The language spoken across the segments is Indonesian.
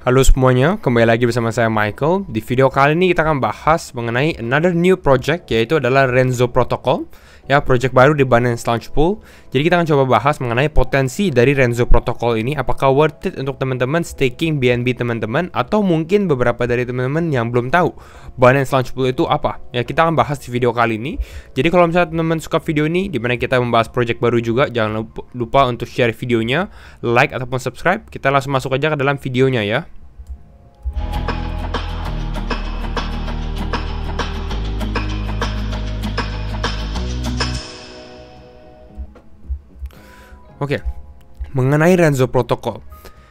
Halo semuanya, kembali lagi bersama saya Michael. Di video kali ini kita akan bahas mengenai another new project, yaitu adalah Renzo Protocol. Ya, project baru di Binance Launch Pool. Jadi kita akan coba bahas mengenai potensi dari Renzo Protocol ini. Apakah worth it untuk teman-teman staking BNB teman-teman, atau mungkin beberapa dari teman-teman yang belum tahu Binance Launch Pool itu apa. Ya, kita akan bahas di video kali ini. Jadi kalau misalnya teman-teman suka video ini, dimana kita membahas project baru juga, jangan lupa untuk share videonya, like ataupun subscribe. Kita langsung masuk aja ke dalam videonya ya. Oke, mengenai Renzo Protocol,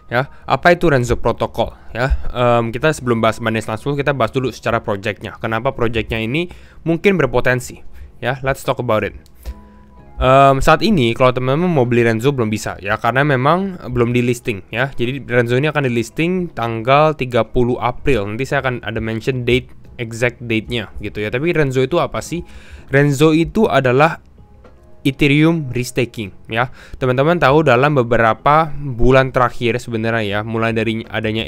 ya, apa itu Renzo Protocol? Ya, kita sebelum bahas Binance Launch Pool, kita bahas dulu secara projectnya. Kenapa projectnya ini mungkin berpotensi? Ya, let's talk about it. Saat ini, kalau teman-teman mau beli Renzo belum bisa, ya, karena memang belum di listing, ya. Jadi Renzo ini akan di listing tanggal 30 April. Nanti saya akan ada mention date, exact date-nya, gitu ya. Tapi Renzo itu apa sih? Renzo itu adalah Ethereum restaking, ya. Teman-teman tahu dalam beberapa bulan terakhir sebenarnya, ya, mulai dari adanya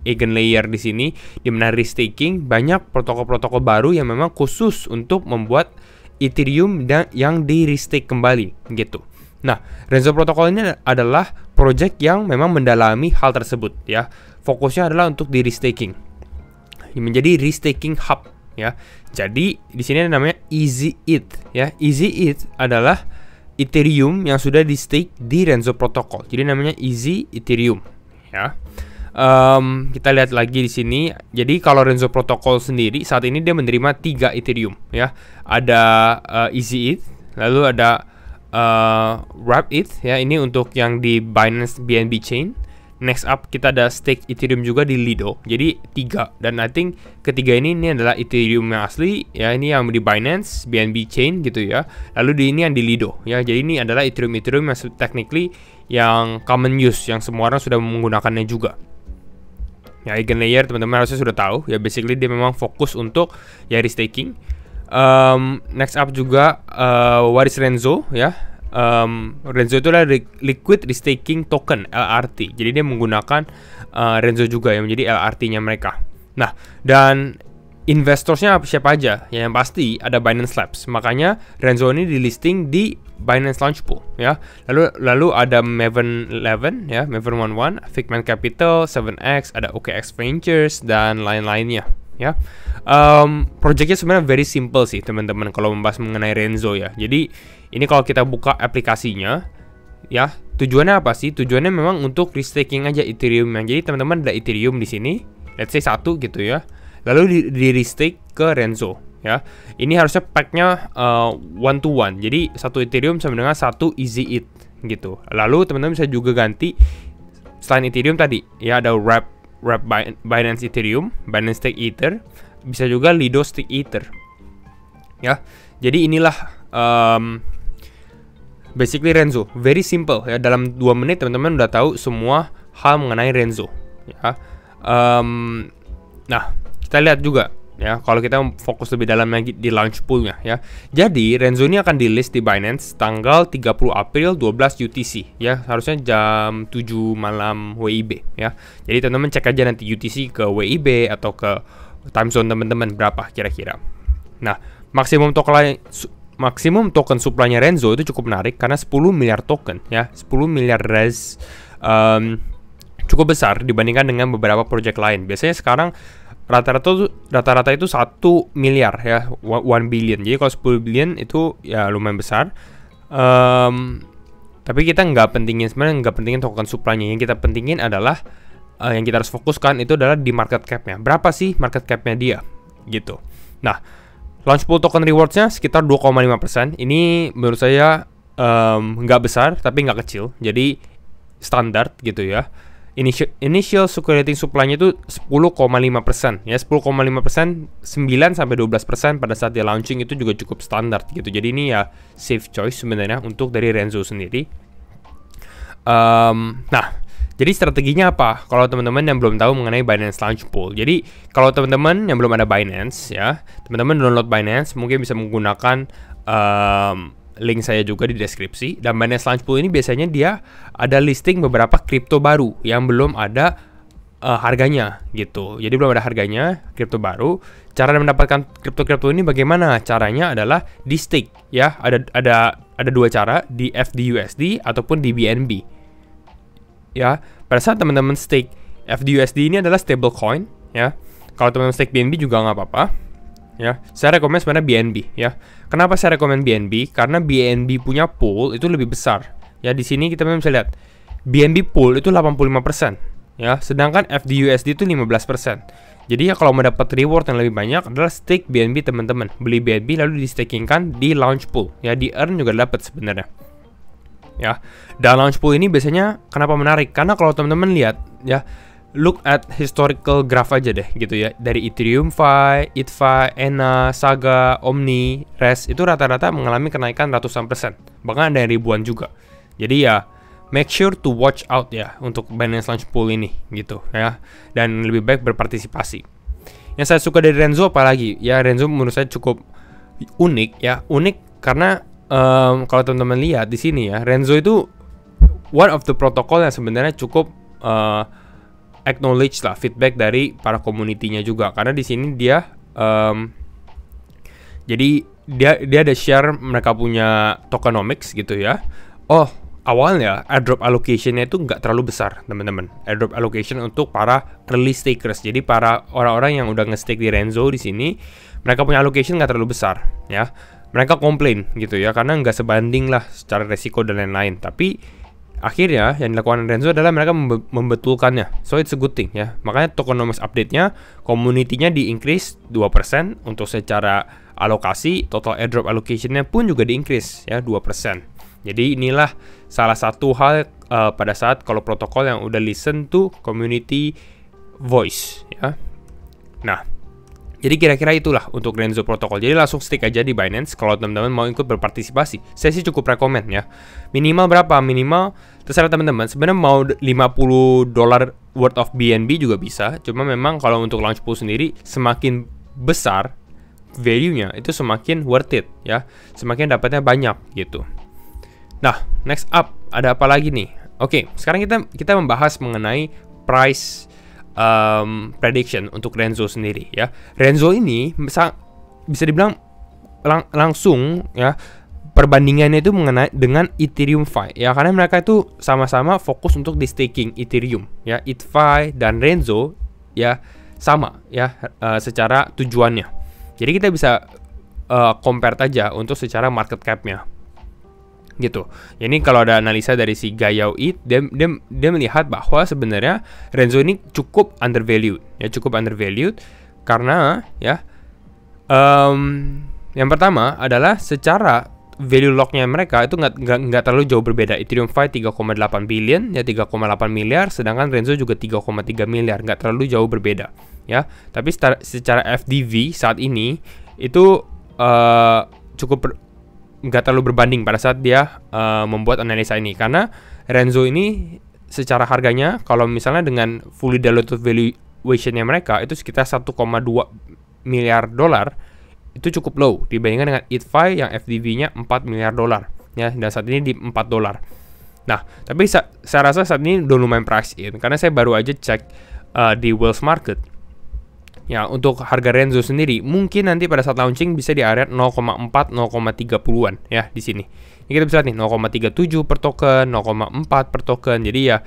Eigenlayer di sini, di mana restaking, banyak protokol-protokol baru yang memang khusus untuk membuat Ethereum yang di restake kembali, gitu. Nah, Renzo Protocol ini adalah project yang memang mendalami hal tersebut, ya. Fokusnya adalah untuk di restaking, menjadi restaking hub. Ya, jadi di sini namanya EasyETH, ya. EasyETH adalah Ethereum yang sudah di stake di Renzo Protocol. Jadi namanya Easy Ethereum, ya. Kita lihat lagi di sini. Jadi kalau Renzo Protocol sendiri saat ini dia menerima 3 Ethereum, ya. Ada EasyETH, lalu ada WrappETH, ya. Ini untuk yang di Binance BNB Chain. Next up kita ada stake Ethereum juga di Lido. Jadi 3, dan I think ketiga ini adalah Ethereum yang asli, ya. Ini yang di Binance BNB Chain gitu ya. Lalu ini yang di Lido, ya. Jadi ini adalah Ethereum yang technically yang common use, yang semua orang sudah menggunakannya juga. Ya, Eigenlayer teman-teman harusnya sudah tahu, ya. Basically dia memang fokus untuk ya restaking. Next up juga what is Renzo, ya. Renzo itu adalah Liquid Restaking Token LRT. Jadi dia menggunakan Renzo juga yang menjadi LRT-nya mereka. Nah, dan investorsnya siapa aja? Ya, yang pasti ada Binance Labs. Makanya Renzo ini di listing di Binance Launch Pool, ya. Lalu ada Maven 11, ya, Maven 11, Figment Capital, 7X, ada OKX Ventures dan lain-lainnya, ya. Projectnya sebenarnya very simple sih teman-teman kalau membahas mengenai Renzo, ya. Jadi ini kalau kita buka aplikasinya, ya, tujuannya apa sih? Tujuannya memang untuk restaking aja Ethereum. Jadi teman-teman ada Ethereum di sini, let's say 1 gitu ya. Lalu di restake ke Renzo, ya. Ini harusnya packnya 1 to 1. Jadi 1 Ethereum sama dengan 1 EasyETH gitu. Lalu teman-teman bisa juga ganti selain Ethereum tadi, ya, ada Wrap Binance Ethereum, Binance Stake Ether, bisa juga Lido Stake Ether, ya. Jadi inilah basically Renzo, very simple, ya. Dalam 2 menit teman-teman udah tahu semua hal mengenai Renzo, ya. Nah, kita lihat juga, ya, kalau kita fokus lebih dalam lagi di launch poolnya, ya. Jadi Renzo ini akan di list di Binance tanggal 30 April 12 UTC, ya. Harusnya jam 7 malam WIB, ya. Jadi teman-teman cek aja nanti UTC ke WIB atau ke time zone teman-teman berapa kira-kira. Nah, maksimum token supply-nya Renzo itu cukup menarik karena 10 miliar token, ya. 10 miliar res, cukup besar dibandingkan dengan beberapa project lain. Biasanya sekarang rata-rata itu 1 miliar, ya, 1 billion. Jadi kalau 10 billion itu ya lumayan besar. Tapi kita sebenarnya nggak pentingin token supply-nya. Yang kita pentingin adalah yang kita harus fokuskan itu adalah di market cap-nya. Berapa sih market cap-nya dia, gitu. Nah, Launch Pool token rewards-nya sekitar 2,5%. Ini menurut saya nggak besar, tapi nggak kecil. Jadi standar gitu, ya. Initial circulating supply-nya itu 10,5%, ya. 10,5%, 9-12% pada saat dia launching itu juga cukup standar gitu. Jadi ini ya safe choice sebenarnya untuk dari Renzo sendiri. Nah, jadi strateginya apa? Kalau teman-teman yang belum tahu mengenai Binance Launch Pool. Jadi kalau teman-teman yang belum ada Binance, ya, teman-teman download Binance, mungkin bisa menggunakan link saya juga di deskripsi. Dan Binance Launch Pool ini biasanya dia ada listing beberapa kripto baru yang belum ada harganya gitu. Jadi belum ada harganya kripto baru. Cara mendapatkan kripto ini bagaimana? Caranya adalah di stake ya. Ada dua cara, di FDUSD ataupun di BNB. Ya, pada saat teman-teman stake FDUSD ini adalah stable coin ya. Kalau teman-teman stake BNB juga nggak apa-apa. Ya, saya rekomend sebenarnya BNB ya. Kenapa saya rekomend BNB? Karena BNB punya pool itu lebih besar. Ya, di sini kita bisa lihat BNB pool itu 85%. Ya, sedangkan FDUSD itu 15%. Jadi ya kalau mau dapat reward yang lebih banyak adalah stake BNB teman-teman. Beli BNB lalu di stakingkan di launch pool. Ya, di earn juga dapat sebenarnya. Ya, dan launch pool ini biasanya kenapa menarik? Karena kalau teman-teman lihat ya, look at historical graph aja deh gitu ya. Dari Ethereum Fi, ETHFi, ENA, Saga, Omni, Res itu rata-rata mengalami kenaikan ratusan persen. Bahkan ada yang ribuan juga. Jadi ya make sure to watch out ya untuk Binance Launch Pool ini gitu ya. Dan lebih baik berpartisipasi. Yang saya suka dari Renzo apalagi? Ya Renzo menurut saya cukup unik ya. Unik karena kalau teman-teman lihat di sini ya, Renzo itu one of the protocol yang sebenarnya cukup acknowledge lah feedback dari para community-nya juga. Karena di sini dia jadi dia ada share mereka punya tokenomics gitu ya. Oh, awalnya airdrop allocation-nya itu nggak terlalu besar, teman-teman. Airdrop allocation untuk para early stakers. Jadi para orang-orang yang udah nge-stake di Renzo di sini, mereka punya allocation nggak terlalu besar, ya. Mereka komplain gitu ya, karena nggak sebanding lah secara resiko dan lain-lain. Tapi akhirnya yang dilakukan Renzo adalah mereka membetulkannya. So it's a good thing ya. Makanya tokenomics update-nya, community-nya di-increase 2% untuk secara alokasi, total airdrop allocation-nya pun juga di-increase ya 2%. Jadi inilah salah satu hal pada saat kalau protokol yang udah listen to community voice ya. Nah, jadi kira-kira itulah untuk Renzo protokol. Jadi langsung stick aja di Binance kalau teman-teman mau ikut berpartisipasi. Saya sih cukup rekomend ya. Minimal berapa? Minimal terserah teman-teman. Sebenarnya mau $50 worth of BNB juga bisa. Cuma memang kalau untuk launch pool sendiri semakin besar value-nya itu semakin worth it ya. Semakin dapatnya banyak gitu. Nah, next up ada apa lagi nih? Oke, sekarang kita membahas mengenai price prediction untuk Renzo sendiri ya. Renzo ini bisa dibilang langsung ya, perbandingannya itu mengenai dengan Ethereum Fi ya, karena mereka itu sama-sama fokus untuk di staking Ethereum ya. ETHFi dan Renzo ya sama ya secara tujuannya. Jadi kita bisa compare aja untuk secara market cap-nya gitu. Ini kalau ada analisa dari si Gayao It, dia melihat bahwa sebenarnya Renzo ini cukup undervalued ya, cukup undervalued karena ya yang pertama adalah secara value lock-nya mereka itu nggak terlalu jauh berbeda. Ethereum Fi 3,8 billion ya, 3,8 miliar, sedangkan Renzo juga 3,3 miliar, nggak terlalu jauh berbeda ya. Tapi secara FDV saat ini itu cukup nggak terlalu berbanding pada saat dia membuat analisa ini, karena Renzo ini secara harganya kalau misalnya dengan fully diluted valuation-nya mereka itu sekitar 1,2 miliar dolar, itu cukup low dibandingkan dengan ETHFi yang FDV-nya 4 miliar dolar ya, dan saat ini di 4 dolar. Nah, tapi saya rasa saat ini udah lumayan price in, karena saya baru aja cek di Wells Market. Ya, untuk harga Renzo sendiri mungkin nanti pada saat launching bisa di area 0,4 0,30-an ya di sini. Ini kita bisa lihat nih 0,37 per token, 0,4 per token. Jadi ya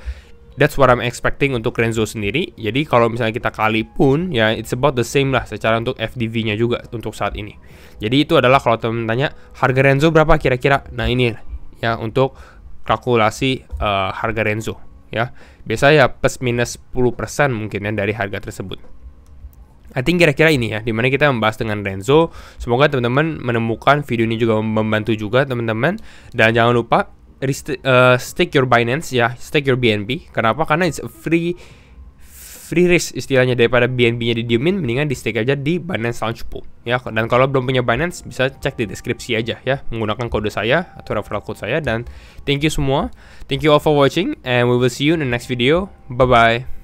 that's what I'm expecting untuk Renzo sendiri. Jadi kalau misalnya kita kali pun ya it's about the same lah secara untuk FDV-nya juga untuk saat ini. Jadi itu adalah kalau teman tanya harga Renzo berapa kira-kira. Nah, ini ya untuk kalkulasi harga Renzo ya. Biasanya ya plus minus 10% mungkin ya dari harga tersebut. I think kira-kira ini ya, dimana kita membahas dengan Renzo. Semoga teman-teman menemukan video ini juga membantu juga teman-teman. Dan jangan lupa stake your Binance ya, stake your BNB. Kenapa? Karena it's a free risk istilahnya, daripada BNB-nya didiemin, mendingan di stake aja di Binance Launch Pool ya. Dan kalau belum punya Binance bisa cek di deskripsi aja ya, menggunakan kode saya atau referral code saya. Dan thank you semua, thank you all for watching, and we will see you in the next video. Bye bye.